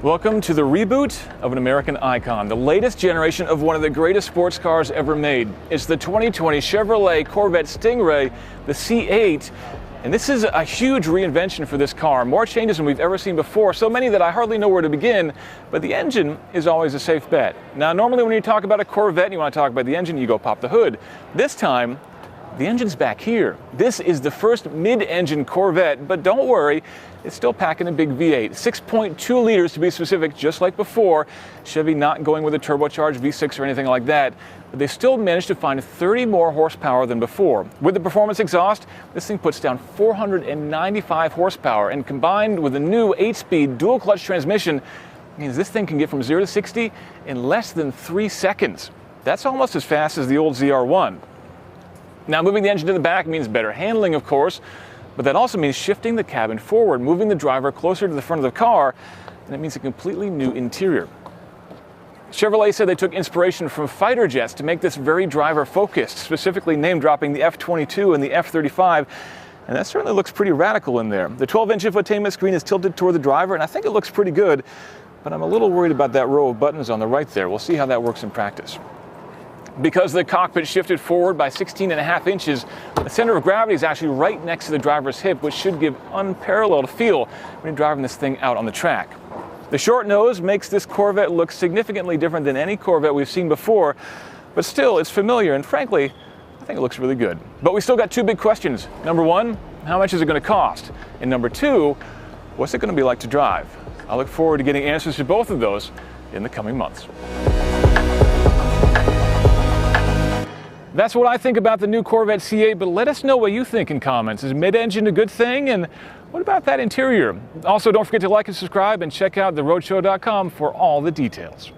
Welcome to the reboot of an American icon, the latest generation of one of the greatest sports cars ever made. It's the 2020 Chevrolet Corvette Stingray, the C8. And this is a huge reinvention for this car. More changes than we've ever seen before, so many that I hardly know where to begin, but the engine is always a safe bet. Now, normally when you talk about a Corvette and you want to talk about the engine, you go pop the hood. This time, the engine's back here. This is the first mid-engine Corvette, but don't worry, it's still packing a big V8. 6.2 liters to be specific, just like before. Chevy not going with a turbocharged V6 or anything like that, but they still managed to find 30 more horsepower than before. With the performance exhaust, this thing puts down 495 horsepower, and combined with the new 8-speed dual-clutch transmission, means this thing can get from 0 to 60 in less than 3 seconds. That's almost as fast as the old ZR1. Now, moving the engine to the back means better handling, of course, but that also means shifting the cabin forward, moving the driver closer to the front of the car, and it means a completely new interior. Chevrolet said they took inspiration from fighter jets to make this very driver-focused, specifically name-dropping the F-22 and the F-35, and that certainly looks pretty radical in there. The 12-inch infotainment screen is tilted toward the driver, and I think it looks pretty good, but I'm a little worried about that row of buttons on the right there. We'll see how that works in practice. Because the cockpit shifted forward by 16.5 inches, the center of gravity is actually right next to the driver's hip, which should give unparalleled feel when you're driving this thing out on the track. The short nose makes this Corvette look significantly different than any Corvette we've seen before, but still, it's familiar, and frankly, I think it looks really good. But we still got two big questions. Number one, how much is it going to cost? And number two, what's it going to be like to drive? I look forward to getting answers to both of those in the coming months. That's what I think about the new Corvette C8, but let us know what you think in comments. Is mid-engine a good thing? And what about that interior? Also, don't forget to like and subscribe and check out theroadshow.com for all the details.